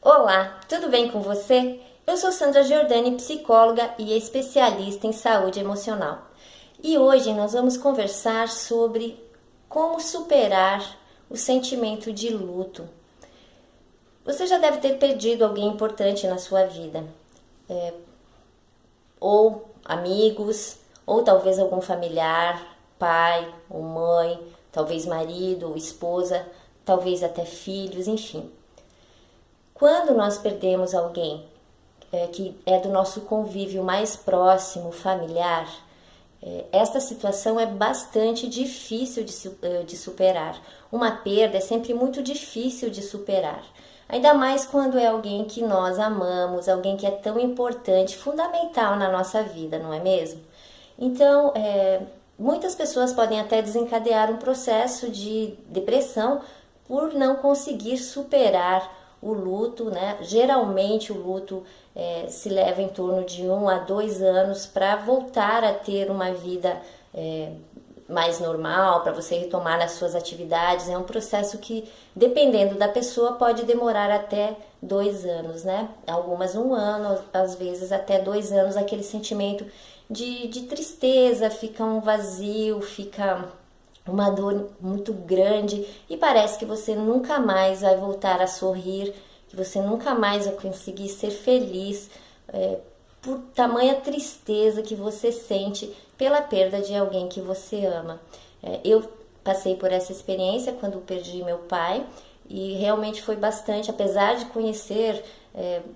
Olá, tudo bem com você? Eu sou Sandra Giordani, psicóloga e especialista em saúde emocional. E hoje nós vamos conversar sobre como superar o sentimento de luto. Você já deve ter perdido alguém importante na sua vida, ou amigos, ou talvez algum familiar, pai ou mãe, talvez marido ou esposa, talvez até filhos, enfim. Quando nós perdemos alguém que é do nosso convívio mais próximo, familiar, esta situação é bastante difícil de superar. Uma perda é sempre muito difícil de superar. Ainda mais quando é alguém que nós amamos, alguém que é tão importante, fundamental na nossa vida, não é mesmo? Então, muitas pessoas podem até desencadear um processo de depressão por não conseguir superar o luto, né? Geralmente o luto se leva em torno de 1 a 2 anos para voltar a ter uma vida mais normal, para você retomar as suas atividades. É um processo que, dependendo da pessoa, pode demorar até 2 anos, né? Algumas 1 ano, às vezes até 2 anos, aquele sentimento de tristeza, fica um vazio, fica uma dor muito grande e parece que você nunca mais vai voltar a sorrir, que você nunca mais vai conseguir ser feliz por tamanha tristeza que você sente pela perda de alguém que você ama. Eu passei por essa experiência quando perdi meu pai e realmente foi bastante, apesar de conhecer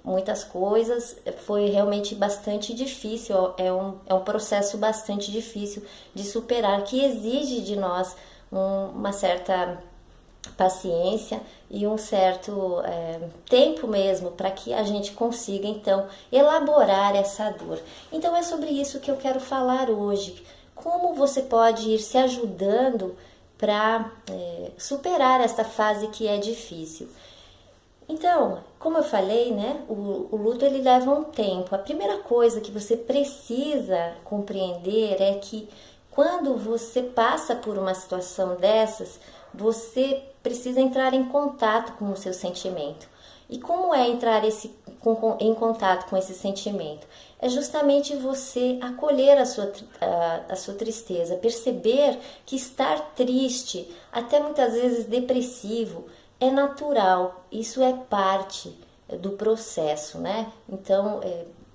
muitas coisas, foi realmente bastante difícil, é um processo bastante difícil de superar, que exige de nós uma certa paciência e um certo tempo mesmo para que a gente consiga então elaborar essa dor. Então é sobre isso que eu quero falar hoje. Como você pode ir se ajudando para superar esta fase que é difícil. Então, como eu falei, né, o luto ele leva um tempo. A primeira coisa que você precisa compreender é que quando você passa por uma situação dessas, você precisa entrar em contato com o seu sentimento. E como é entrar em contato com esse sentimento? É justamente você acolher a sua tristeza, perceber que estar triste, até muitas vezes depressivo, é natural, isso é parte do processo, né? Então,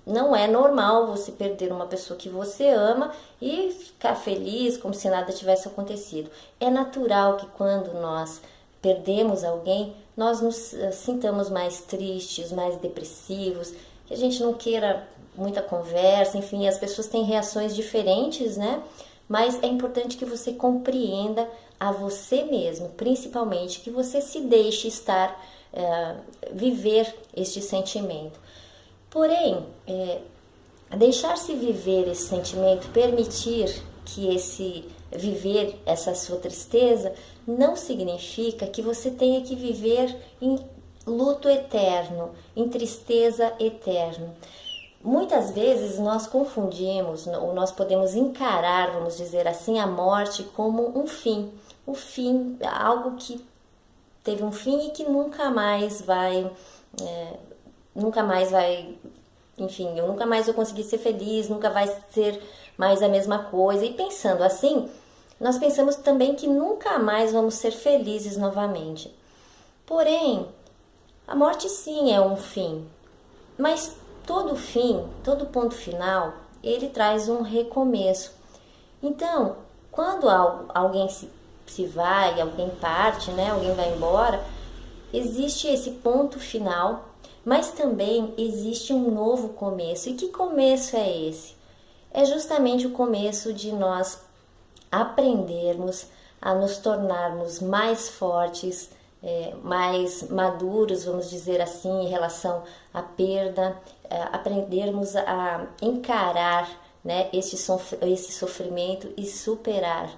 não é normal você perder uma pessoa que você ama e ficar feliz como se nada tivesse acontecido. É natural que quando nós perdemos alguém, nós nos sintamos mais tristes, mais depressivos, que a gente não queira muita conversa, enfim, as pessoas têm reações diferentes, né? Mas é importante que você compreenda a você mesmo, principalmente, que você se deixe estar, viver este sentimento. Porém, deixar-se viver esse sentimento, permitir que viver essa sua tristeza, não significa que você tenha que viver em luto eterno, em tristeza eterna. Muitas vezes nós confundimos, ou nós podemos encarar, vamos dizer assim, a morte como um fim. O fim, algo que teve um fim e que nunca mais vai, enfim, eu nunca mais vou conseguir ser feliz, nunca vai ser mais a mesma coisa. E pensando assim, nós pensamos também que nunca mais vamos ser felizes novamente. Porém, a morte sim é um fim, mas todo fim, todo ponto final, ele traz um recomeço. Então, quando alguém se vai, alguém parte, né, alguém vai embora, existe esse ponto final, mas também existe um novo começo. E que começo é esse? É justamente o começo de nós aprendermos a nos tornarmos mais fortes, mais maduros, vamos dizer assim, em relação à perda, aprendermos a encarar, né, esse sofrimento e superar.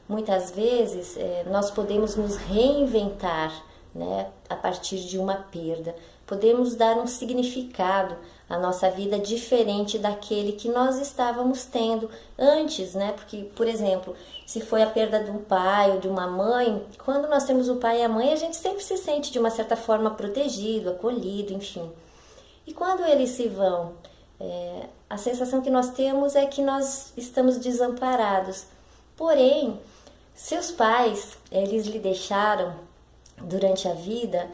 Muitas vezes nós podemos nos reinventar, né, a partir de uma perda. Podemos dar um significado à nossa vida diferente daquele que nós estávamos tendo antes, né? Porque, por exemplo, se foi a perda de um pai ou de uma mãe, quando nós temos o pai e a mãe, a gente sempre se sente de uma certa forma protegido, acolhido, enfim. E quando eles se vão, a sensação que nós temos é que nós estamos desamparados. Porém, seus pais, eles lhe deixaram durante a vida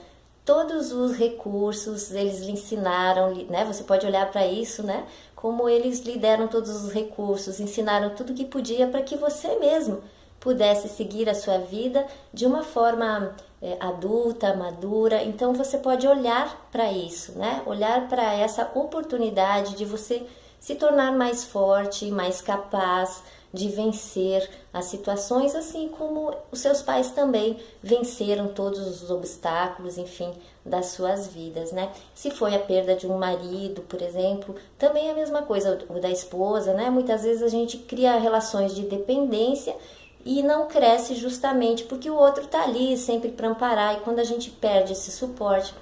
todos os recursos, eles lhe ensinaram, né? Você pode olhar para isso, né? Como eles lhe deram todos os recursos, ensinaram tudo que podia para que você mesmo pudesse seguir a sua vida de uma forma adulta, madura. Então você pode olhar para isso, né? Olhar para essa oportunidade de você se tornar mais forte, mais capaz de vencer as situações, assim como os seus pais também venceram todos os obstáculos, enfim, das suas vidas, né? Se foi a perda de um marido, por exemplo, também é a mesma coisa, o da esposa, né? Muitas vezes a gente cria relações de dependência e não cresce justamente porque o outro tá ali sempre para amparar, e quando a gente perde esse suporte,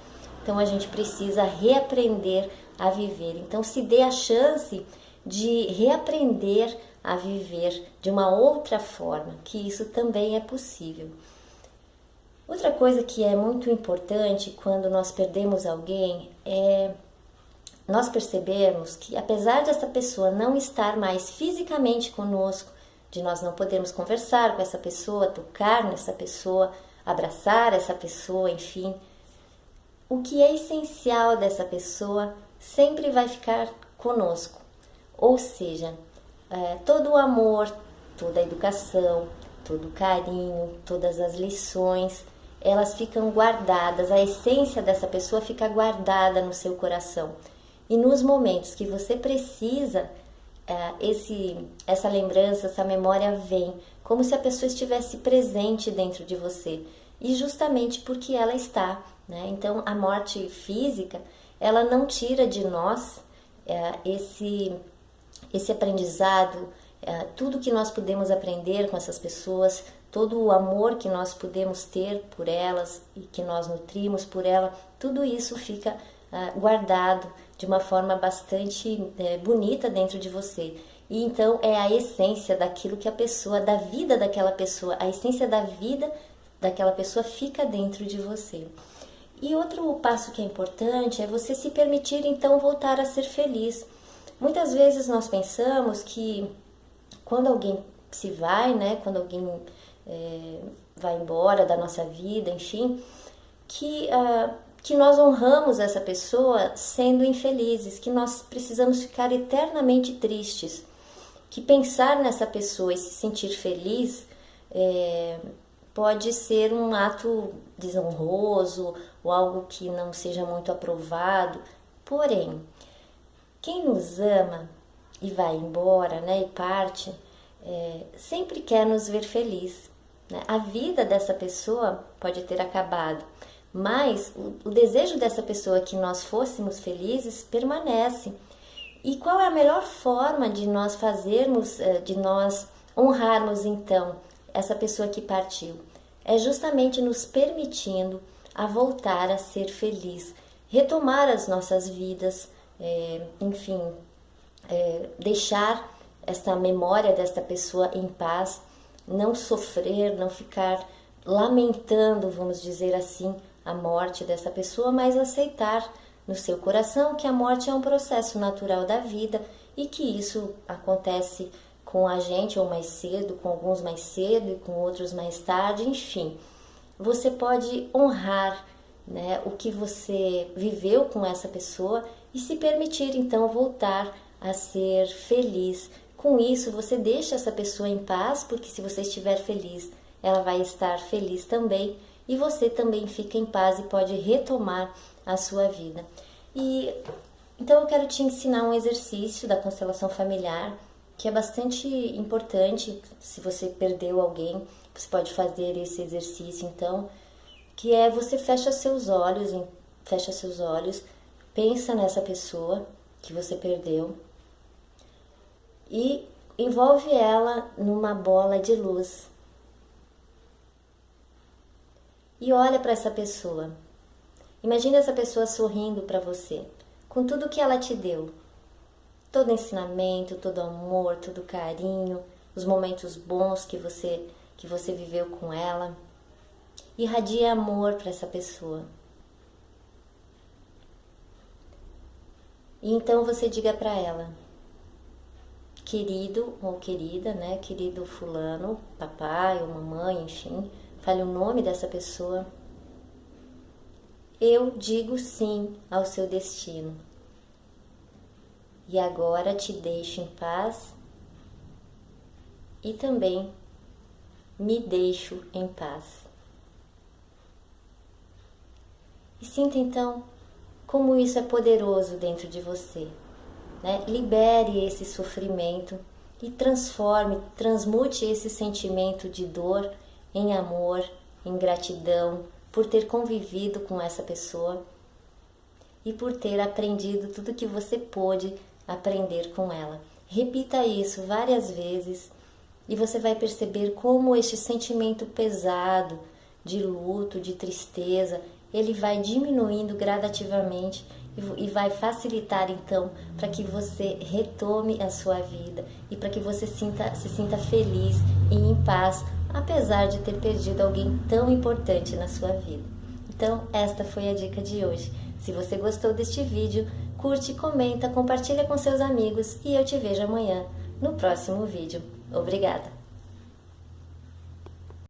então a gente precisa reaprender a viver. Então se dê a chance de reaprender a viver de uma outra forma, que isso também é possível. Outra coisa que é muito importante quando nós perdemos alguém é nós percebermos que, apesar dessa pessoa não estar mais fisicamente conosco, de nós não podermos conversar com essa pessoa, tocar nessa pessoa, abraçar essa pessoa, enfim, o que é essencial dessa pessoa sempre vai ficar conosco. Ou seja, todo o amor, toda a educação, todo o carinho, todas as lições, elas ficam guardadas, a essência dessa pessoa fica guardada no seu coração. E nos momentos que você precisa, essa lembrança, essa memória vem, como se a pessoa estivesse presente dentro de você. E justamente porque ela está, né? Então a morte física, ela não tira de nós esse aprendizado, tudo que nós podemos aprender com essas pessoas, todo o amor que nós podemos ter por elas e que nós nutrimos por ela, tudo isso fica guardado de uma forma bastante bonita dentro de você. E então é a essência daquilo que a pessoa, da vida daquela pessoa, a essência da vida daquela pessoa fica dentro de você. E outro passo que é importante é você se permitir então voltar a ser feliz. Muitas vezes nós pensamos que quando alguém se vai, né, quando alguém vai embora da nossa vida, enfim, que nós honramos essa pessoa sendo infelizes, que nós precisamos ficar eternamente tristes, que pensar nessa pessoa e se sentir feliz pode ser um ato desonroso ou algo que não seja muito aprovado. Porém, quem nos ama e vai embora, né, e parte, sempre quer nos ver feliz, né? A vida dessa pessoa pode ter acabado, mas o desejo dessa pessoa que nós fôssemos felizes permanece. E qual é a melhor forma de nós fazermos, de nós honrarmos então essa pessoa que partiu? É justamente nos permitindo a voltar a ser feliz, retomar as nossas vidas, enfim, deixar essa memória desta pessoa em paz, não sofrer, não ficar lamentando, vamos dizer assim, a morte dessa pessoa, mas aceitar no seu coração que a morte é um processo natural da vida e que isso acontece com a gente ou mais cedo, com alguns mais cedo e com outros mais tarde, enfim. Você pode honrar, né, o que você viveu com essa pessoa e se permitir então voltar a ser feliz. Com isso você deixa essa pessoa em paz, porque se você estiver feliz, ela vai estar feliz também e você também fica em paz e pode retomar a sua vida. E então eu quero te ensinar um exercício da constelação familiar que é bastante importante. Se você perdeu alguém, você pode fazer esse exercício então, que é você fecha seus olhos, pensa nessa pessoa que você perdeu e envolve ela numa bola de luz. e olha para essa pessoa. Imagina essa pessoa sorrindo para você, com tudo que ela te deu. Todo ensinamento, todo amor, todo carinho, os momentos bons que você viveu com ela. Irradie amor para essa pessoa. E então você diga para ela: querido ou querida, né? Querido fulano, papai ou mamãe, enfim, fale o nome dessa pessoa. Eu digo sim ao seu destino. E agora te deixo em paz e também me deixo em paz. E sinta então como isso é poderoso dentro de você, né? Libere esse sofrimento e transmute esse sentimento de dor em amor, em gratidão por ter convivido com essa pessoa e por ter aprendido tudo que você pôde aprender com ela. Repita isso várias vezes e você vai perceber como este sentimento pesado de luto, de tristeza, ele vai diminuindo gradativamente e vai facilitar então para que você retome a sua vida e para que você se sinta feliz e em paz, apesar de ter perdido alguém tão importante na sua vida. Então, esta foi a dica de hoje. Se você gostou deste vídeo, curte, comenta, compartilha com seus amigos e eu te vejo amanhã no próximo vídeo. Obrigada!